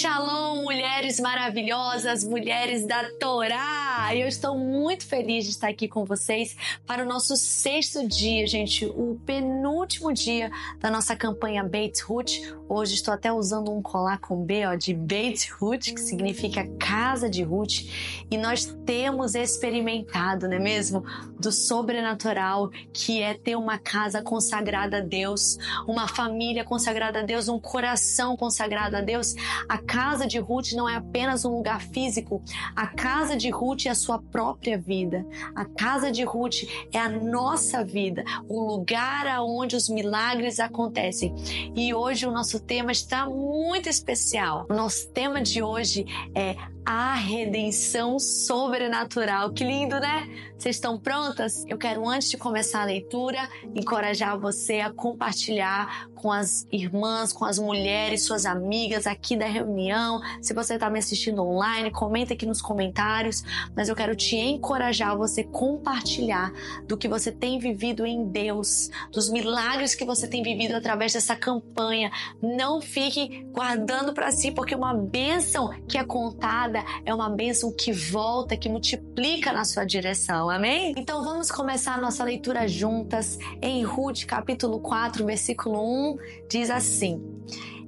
Shalom, mulheres maravilhosas, mulheres da Torá! Eu estou muito feliz de estar aqui com vocês para o nosso 6º dia, gente, o penúltimo dia da nossa campanha Beit Ruth. Hoje estou até usando um colar com B, de Beit Ruth, que significa casa de Ruth, e nós temos experimentado, não é mesmo, do sobrenatural, que é ter uma casa consagrada a Deus, uma família consagrada a Deus, um coração consagrado a Deus. A casa de Ruth não é apenas um lugar físico, a casa de Ruth é a sua própria vida. A casa de Ruth é a nossa vida, o lugar onde os milagres acontecem. E hoje o nosso tema está muito especial. O nosso tema de hoje é a redenção sobrenatural. Que lindo, né? Vocês estão prontas? Eu quero, antes de começar a leitura, encorajar você a compartilhar com as irmãs, com as mulheres, suas amigas aqui da reunião. Se você está me assistindo online, comenta aqui nos comentários. Mas eu quero te encorajar a você compartilhar do que você tem vivido em Deus, dos milagres que você tem vivido através dessa campanha. Não fique guardando para si, porque uma bênção que é contada é uma bênção que volta, que multiplica na sua direção, amém? Então vamos começar a nossa leitura juntas. Em Ruth, capítulo 4, versículo 1, diz assim: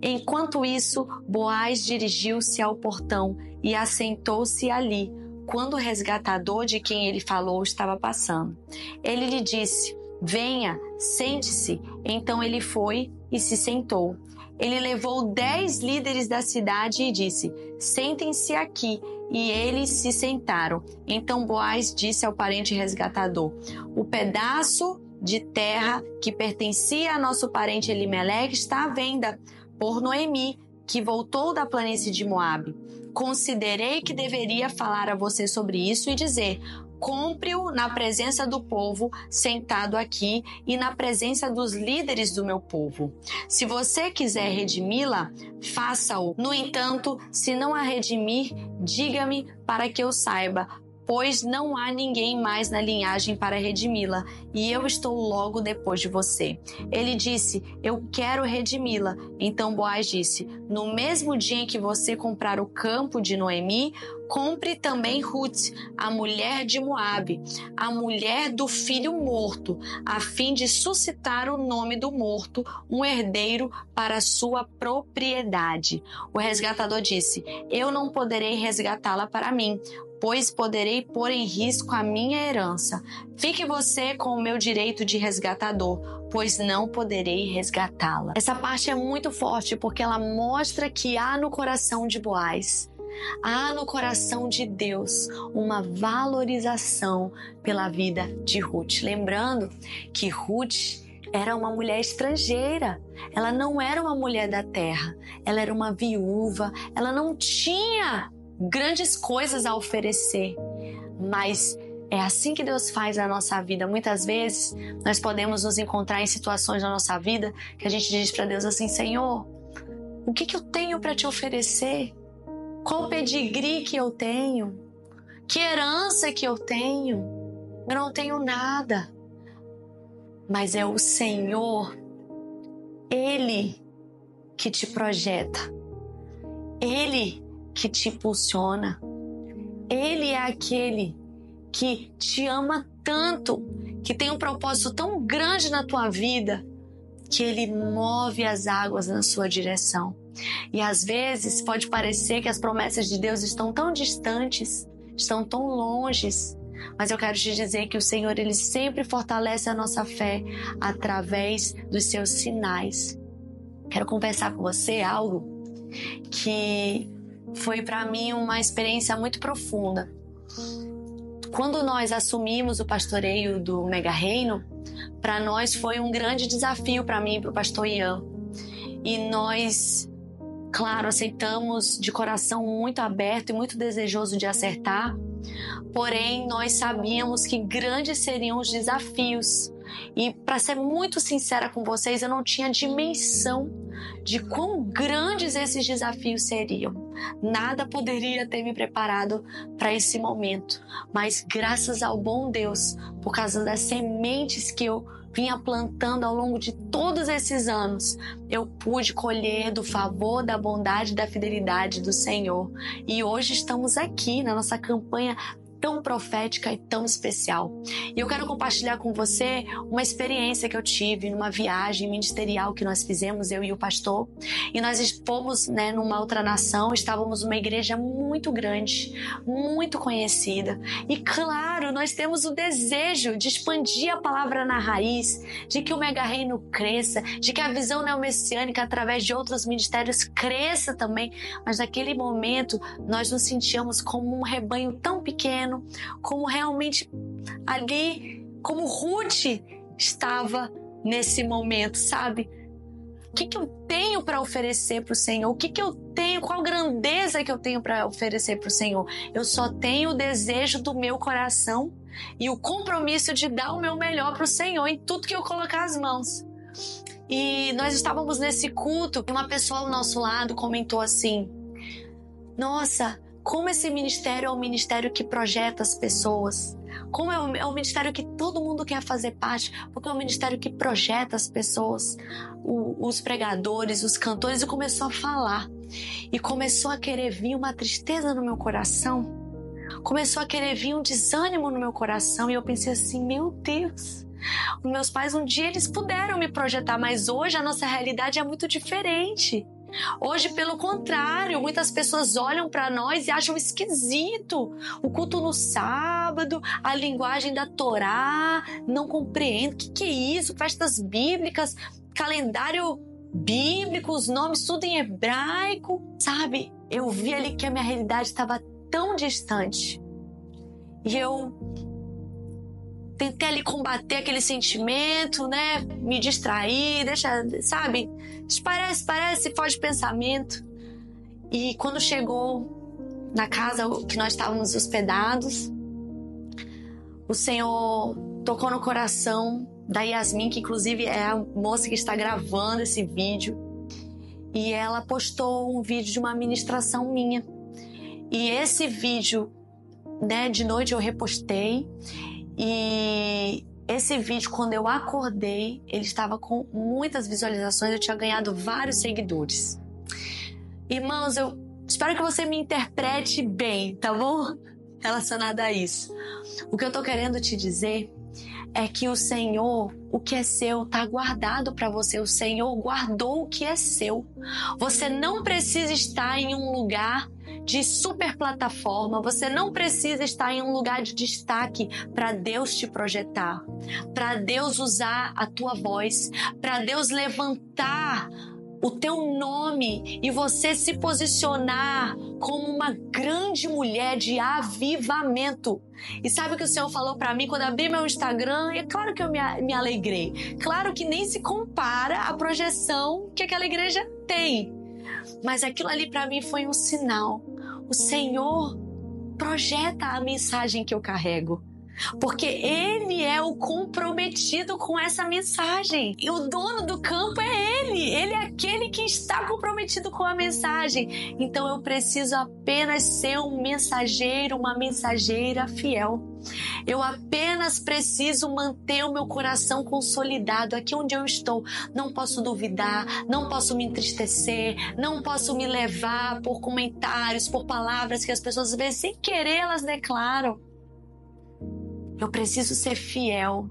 Enquanto isso, Boaz dirigiu-se ao portão e assentou-se ali, quando o resgatador de quem ele falou estava passando. Ele lhe disse: Venha, sente-se. Então ele foi e se sentou. Ele levou 10 líderes da cidade e disse: Sentem-se aqui. E eles se sentaram. Então Boaz disse ao parente resgatador: O pedaço de terra que pertencia a nosso parente Elimeleque está à venda por Noemi, que voltou da planície de Moabe. Considerei que deveria falar a você sobre isso e dizer: compre-o na presença do povo sentado aqui e na presença dos líderes do meu povo. Se você quiser redimi-la, faça-o. No entanto, se não a redimir, diga-me para que eu saiba, pois não há ninguém mais na linhagem para redimi-la, e eu estou logo depois de você. Ele disse: Eu quero redimi-la. Então Boaz disse: No mesmo dia em que você comprar o campo de Noemi, compre também Ruth, a mulher de Moabe, a mulher do filho morto, a fim de suscitar o nome do morto, um herdeiro para sua propriedade. O resgatador disse: Eu não poderei resgatá-la para mim, pois poderei pôr em risco a minha herança. Fique você com o meu direito de resgatador, pois não poderei resgatá-la. Essa parte é muito forte porque ela mostra que há no coração de Boaz, há no coração de Deus uma valorização pela vida de Ruth. Lembrando que Ruth era uma mulher estrangeira, ela não era uma mulher da terra, ela era uma viúva, ela não tinha grandes coisas a oferecer, mas é assim que Deus faz na nossa vida. Muitas vezes nós podemos nos encontrar em situações na nossa vida que a gente diz para Deus assim: Senhor, o que eu tenho para te oferecer? Qual o pedigree que eu tenho? Que herança que eu tenho? Eu não tenho nada. Mas é o Senhor, Ele que te projeta, Ele que te impulsiona. Ele é aquele que te ama tanto, que tem um propósito tão grande na tua vida, que Ele move as águas na sua direção. E às vezes pode parecer que as promessas de Deus estão tão distantes, estão tão longes, mas eu quero te dizer que o Senhor, Ele sempre fortalece a nossa fé através dos seus sinais. Quero conversar com você algo que foi para mim uma experiência muito profunda. Quando nós assumimos o pastoreio do Mega Reino, para nós foi um grande desafio, para mim e para o pastor Ian. E nós, claro, aceitamos de coração muito aberto e muito desejoso de acertar, porém nós sabíamos que grandes seriam os desafios. E para ser muito sincera com vocês, eu não tinha dimensão de quão grandes esses desafios seriam. Nada poderia ter me preparado para esse momento, mas graças ao bom Deus, por causa das sementes que eu vinha plantando ao longo de todos esses anos, eu pude colher do favor, da bondade, da fidelidade do Senhor. E hoje estamos aqui na nossa campanha tão profética e tão especial. E eu quero compartilhar com você uma experiência que eu tive numa viagem ministerial que nós fizemos, eu e o pastor. E nós fomos, numa outra nação, estávamos numa igreja muito grande, muito conhecida. E claro, nós temos o desejo de expandir a palavra na raiz, de que o mega reino cresça, de que a visão neomessiânica através de outros ministérios cresça também. Mas naquele momento nós nos sentíamos como um rebanho tão pequeno, como realmente ali, como Ruth estava nesse momento, sabe? O que eu tenho para oferecer para o Senhor? O que eu tenho? Qual grandeza que eu tenho para oferecer para o Senhor? Eu só tenho o desejo do meu coração e o compromisso de dar o meu melhor para o Senhor em tudo que eu colocar as mãos. E nós estávamos nesse culto e uma pessoa ao nosso lado comentou assim: nossa, como esse ministério é um ministério que projeta as pessoas. Como é um ministério que todo mundo quer fazer parte, porque é um ministério que projeta as pessoas, os pregadores, os cantores. E começou a falar. E começou a querer vir uma tristeza no meu coração. Começou a querer vir um desânimo no meu coração. E eu pensei assim, meu Deus, os meus pais um dia eles puderam me projetar, mas hoje a nossa realidade é muito diferente. Hoje, pelo contrário, muitas pessoas olham para nós e acham esquisito o culto no sábado, a linguagem da Torá, não compreendo. O que é isso? Festas bíblicas, calendário bíblico, os nomes tudo em hebraico, sabe? Eu vi ali que a minha realidade estava tão distante e eu tentei ali combater aquele sentimento, me distrair, sabe? Parece, foge de pensamento. E quando chegou na casa que nós estávamos hospedados, o Senhor tocou no coração da Yasmin, que inclusive é a moça que está gravando esse vídeo. E ela postou um vídeo de uma ministração minha. E esse vídeo, de noite eu repostei. E esse vídeo, quando eu acordei, ele estava com muitas visualizações, eu tinha ganhado vários seguidores. Irmãos, eu espero que você me interprete bem, tá bom? Relacionado a isso. O que eu tô querendo te dizer é que o Senhor, o que é seu, tá guardado para você. O Senhor guardou o que é seu. Você não precisa estar em um lugar de super plataforma, você não precisa estar em um lugar de destaque para Deus te projetar, para Deus usar a tua voz, para Deus levantar o teu nome e você se posicionar como uma grande mulher de avivamento. E sabe o que o Senhor falou para mim quando eu abri meu Instagram? E é claro que eu me alegrei. Claro que nem se compara à projeção que aquela igreja tem. Mas aquilo ali para mim foi um sinal. O Senhor projeta a mensagem que eu carrego. Porque Ele é o comprometido com essa mensagem. E o dono do campo é Ele. Ele é aquele que está comprometido com a mensagem. Então eu preciso apenas ser um mensageiro, uma mensageira fiel. Eu apenas preciso manter o meu coração consolidado aqui onde eu estou. Não posso duvidar, não posso me entristecer, não posso me levar por comentários, por palavras que as pessoas às vezes sem querer elas declaram. Eu preciso ser fiel,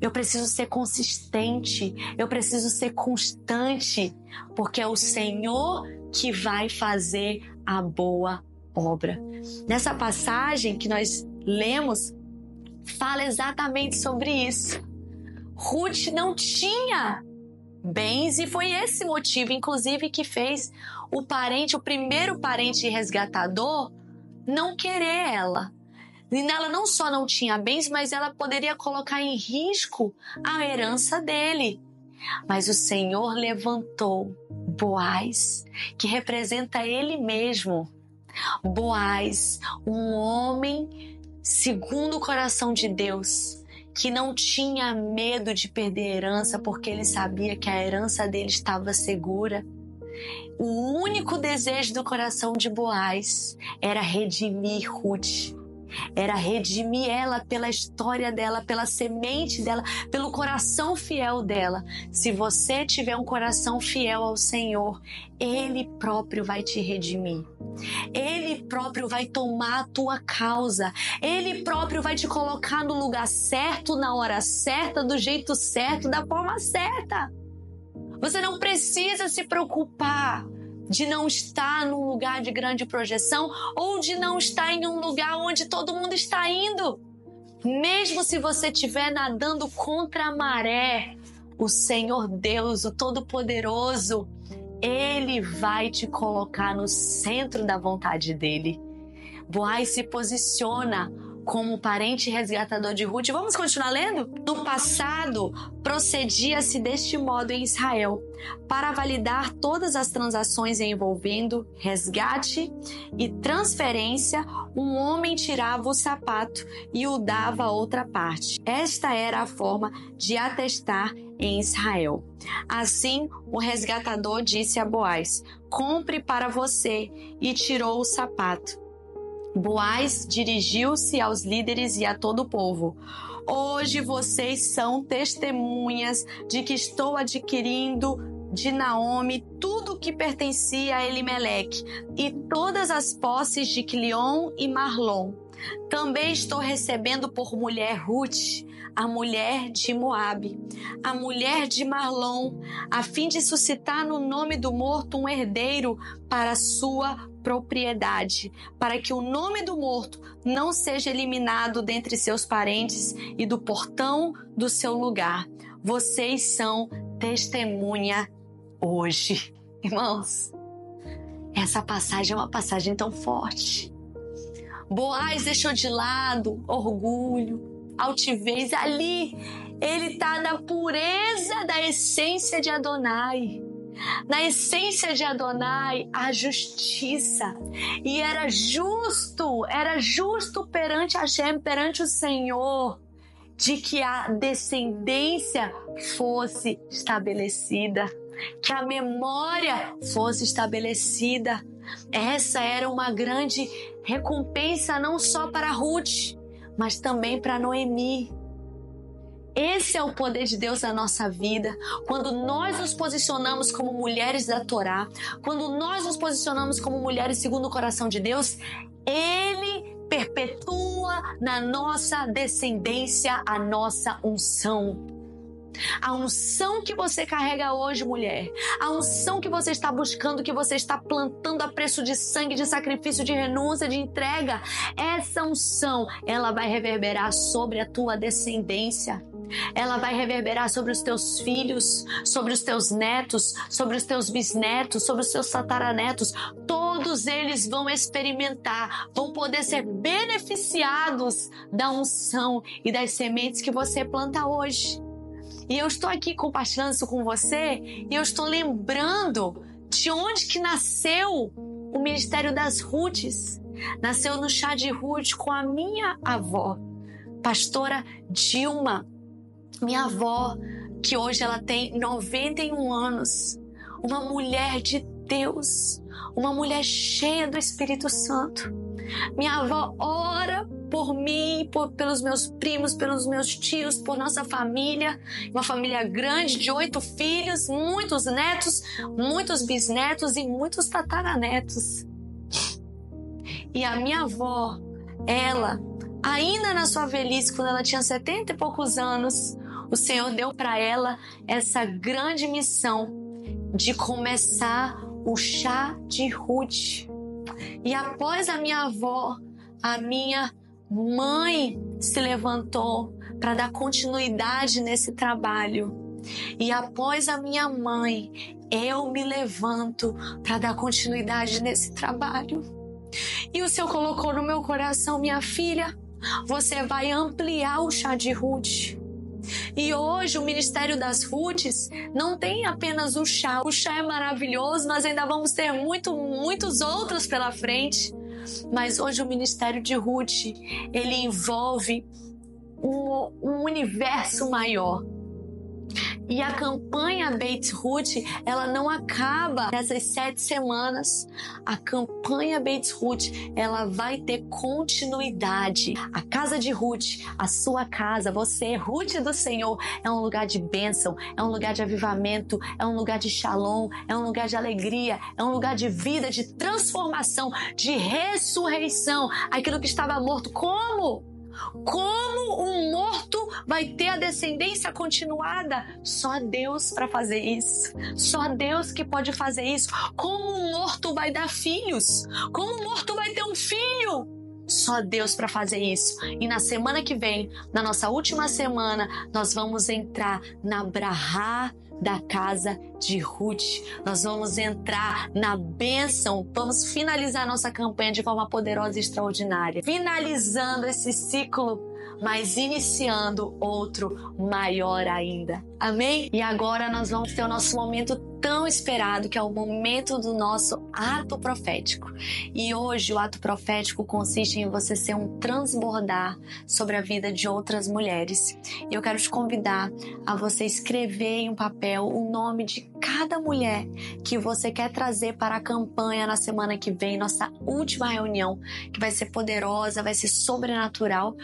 eu preciso ser consistente, eu preciso ser constante, porque é o Senhor que vai fazer a boa obra. Nessa passagem que nós lemos, fala exatamente sobre isso. Ruth não tinha bens e foi esse motivo, inclusive, que fez o primeiro parente resgatador, não querer ela. E ela não só não tinha bens, mas ela poderia colocar em risco a herança dele. Mas o Senhor levantou Boaz, que representa ele mesmo. Boaz, um homem segundo o coração de Deus, que não tinha medo de perder a herança, porque ele sabia que a herança dele estava segura. O único desejo do coração de Boaz era redimir Ruth. era redimir ela pela história dela, pela semente dela, pelo coração fiel dela. Se você tiver um coração fiel ao Senhor, Ele próprio vai te redimir. Ele próprio vai tomar a tua causa. Ele próprio vai te colocar no lugar certo, na hora certa, do jeito certo, da forma certa. Você não precisa se preocupar de não estar num lugar de grande projeção ou de não estar em um lugar onde todo mundo está indo. Mesmo se você estiver nadando contra a maré, o Senhor Deus, o Todo-Poderoso, Ele vai te colocar no centro da vontade dEle. Boaz se posiciona como parente resgatador de Ruth. Vamos continuar lendo? No passado, procedia-se deste modo em Israel, para validar todas as transações envolvendo resgate e transferência, um homem tirava o sapato e o dava a outra parte. Esta era a forma de atestar em Israel. Assim, o resgatador disse a Boaz: compre para você, e tirou o sapato. Boaz dirigiu-se aos líderes e a todo o povo: hoje vocês são testemunhas de que estou adquirindo de Naomi tudo o que pertencia a Elimeleque e todas as posses de Quilion e Marlon. Também estou recebendo por mulher Ruth, a mulher de Moabe, a mulher de Marlon, a fim de suscitar no nome do morto um herdeiro para sua propriedade, para que o nome do morto não seja eliminado dentre seus parentes e do portão do seu lugar. Vocês são testemunha hoje. Irmãos, essa passagem é uma passagem tão forte. Boaz deixou de lado orgulho, altivez. Ali ele está na pureza da essência de Adonai. Na essência de Adonai, a justiça. E era justo perante Hashem, perante o Senhor, de que a descendência fosse estabelecida, que a memória fosse estabelecida. Essa era uma grande recompensa não só para Ruth, mas também para Noemi. Esse é o poder de Deus na nossa vida. Quando nós nos posicionamos como mulheres da Torá, quando nós nos posicionamos como mulheres segundo o coração de Deus, Ele perpetua na nossa descendência a nossa unção. A unção que você carrega hoje, mulher, a unção que você está buscando, que você está plantando a preço de sangue, de sacrifício, de renúncia, de entrega, essa unção, ela vai reverberar sobre a tua descendência. Ela vai reverberar sobre os teus filhos, sobre os teus netos, sobre os teus bisnetos, sobre os teus tataranetos. Todos eles vão experimentar, vão poder ser beneficiados da unção e das sementes que você planta hoje. E eu estou aqui compartilhando isso com você e eu estou lembrando de onde que nasceu o Ministério das Ruths. Nasceu no chá de Ruth com a minha avó, pastora Dilma. Minha avó, que hoje ela tem 91 anos, uma mulher de Deus, uma mulher cheia do Espírito Santo. Minha avó ora por mim, pelos meus primos, pelos meus tios, por nossa família, uma família grande de 8 filhos, muitos netos, muitos bisnetos e muitos tataranetos. E a minha avó, ela, ainda na sua velhice, quando ela tinha 70 e poucos anos, o Senhor deu para ela essa grande missão de começar o chá de Ruth. E após a minha avó, a minha mãe se levantou para dar continuidade nesse trabalho. E após a minha mãe, eu me levanto para dar continuidade nesse trabalho. E o Senhor colocou no meu coração: minha filha, você vai ampliar o chá de Ruth. E hoje o Ministério das Ruths não tem apenas o chá. O chá é maravilhoso, nós ainda vamos ter muitos outros pela frente. Mas hoje o Ministério de Ruth, ele envolve um universo maior. E a campanha Beit Ruth, ela não acaba nessas 7 semanas. A campanha Beit Ruth, ela vai ter continuidade. A casa de Ruth, a sua casa, você, Ruth do Senhor, é um lugar de bênção, é um lugar de avivamento, é um lugar de shalom, é um lugar de alegria, é um lugar de vida, de transformação, de ressurreição. Aquilo que estava morto, como? Como um morto vai ter a descendência continuada? Só Deus para fazer isso. Só Deus que pode fazer isso. Como um morto vai dar filhos? Como um morto vai ter um filho? Só Deus para fazer isso. E na semana que vem, na nossa última semana, nós vamos entrar na Brahá da casa de Ruth. Nós vamos entrar na bênção, vamos finalizar nossa campanha de forma poderosa e extraordinária, finalizando esse ciclo, mas iniciando outro maior ainda. Amém? E agora nós vamos ter o nosso momento tão esperado, que é o momento do nosso ato profético. E hoje o ato profético consiste em você ser um transbordar sobre a vida de outras mulheres. E eu quero te convidar a você escrever em um papel o nome de cada mulher que você quer trazer para a campanha na semana que vem, nossa última reunião, que vai ser poderosa, vai ser sobrenatural,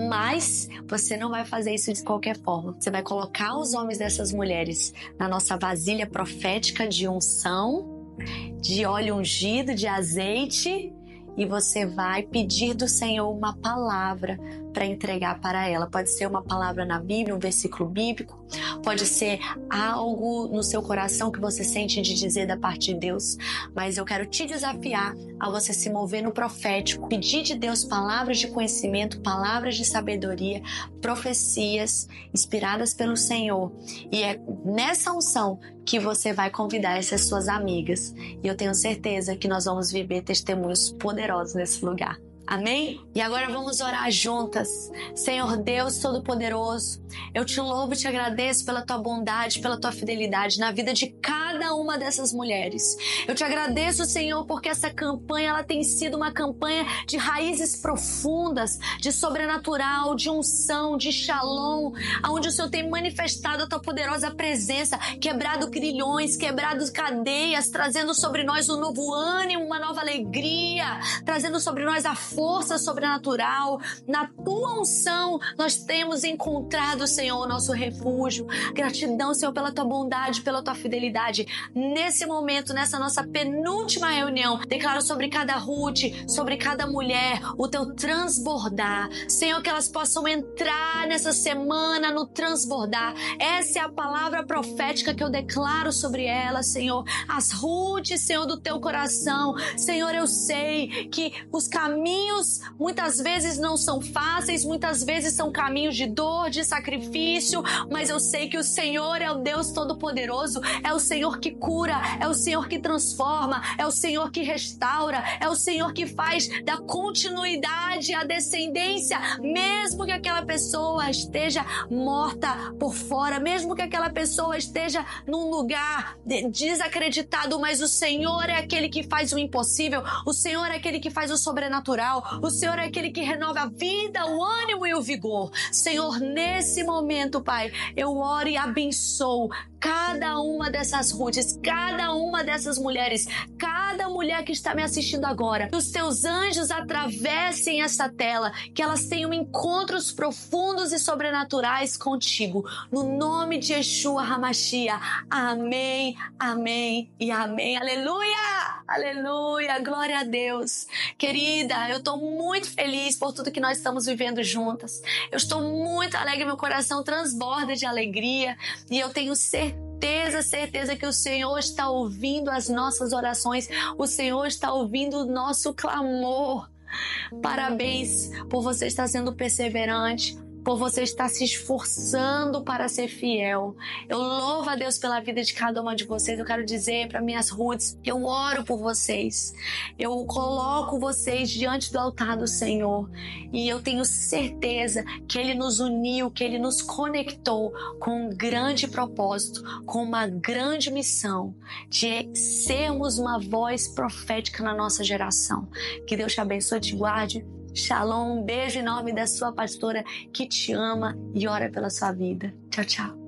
mas você não vai fazer isso de qualquer forma. Você vai colocar os nomes dessas mulheres na nossa vasilha profética de unção, de óleo ungido, de azeite, e você vai pedir do Senhor uma palavra para entregar para ela. Pode ser uma palavra na Bíblia, um versículo bíblico, pode ser algo no seu coração que você sente de dizer da parte de Deus, mas eu quero te desafiar a você se mover no profético, pedir de Deus palavras de conhecimento, palavras de sabedoria, profecias inspiradas pelo Senhor. E é nessa unção que você vai convidar essas suas amigas. E eu tenho certeza que nós vamos viver testemunhos poderosos nesse lugar. Amém? E agora vamos orar juntas. Senhor Deus Todo-Poderoso, eu te louvo e te agradeço pela tua bondade, pela tua fidelidade na vida de cada uma dessas mulheres. Eu te agradeço, Senhor, porque essa campanha ela tem sido uma campanha de raízes profundas, de sobrenatural, de unção, de shalom, onde o Senhor tem manifestado a tua poderosa presença, quebrado grilhões, quebrado cadeias, trazendo sobre nós um novo ânimo, uma nova alegria, trazendo sobre nós a força sobrenatural. Na tua unção nós temos encontrado, Senhor, o nosso refúgio. Gratidão, Senhor, pela tua bondade, pela tua fidelidade. Nesse momento, nessa nossa penúltima reunião, declaro sobre cada Ruth, sobre cada mulher, o teu transbordar. Senhor, que elas possam entrar nessa semana no transbordar. Essa é a palavra profética que eu declaro sobre elas, Senhor. As Ruth, Senhor, do teu coração. Senhor, eu sei que os caminhos muitas vezes não são fáceis, muitas vezes são caminhos de dor, de sacrifício, mas eu sei que o Senhor é o Deus Todo-Poderoso, é o Senhor que cura, é o Senhor que transforma, é o Senhor que restaura, é o Senhor que faz da continuidade à descendência, mesmo que aquela pessoa esteja morta por fora, mesmo que aquela pessoa esteja num lugar desacreditado, mas o Senhor é aquele que faz o impossível, o Senhor é aquele que faz o sobrenatural, o Senhor é aquele que renova a vida, o ânimo e o vigor. Senhor, nesse momento, Pai, eu oro e abençoo cada uma dessas Ruths, cada uma dessas mulheres, cada mulher que está me assistindo agora. Que os teus anjos atravessem essa tela, que elas tenham encontros profundos e sobrenaturais contigo. No nome de Yeshua HaMashiach. Amém, amém e amém. Aleluia! Aleluia! Glória a Deus. Querida, eu estou muito feliz por tudo que nós estamos vivendo juntas. Eu estou muito alegre, meu coração transborda de alegria e eu tenho certeza que o Senhor está ouvindo as nossas orações, o Senhor está ouvindo o nosso clamor. Parabéns por você estar sendo perseverante, por você estar se esforçando para ser fiel. Eu louvo a Deus pela vida de cada uma de vocês. Eu quero dizer para minhas Ruths, eu oro por vocês. Eu coloco vocês diante do altar do Senhor. E eu tenho certeza que Ele nos uniu, que Ele nos conectou com um grande propósito, com uma grande missão de sermos uma voz profética na nossa geração. Que Deus te abençoe, te guarde. Shalom, um beijo em nome da sua pastora que te ama e ora pela sua vida. Tchau, tchau.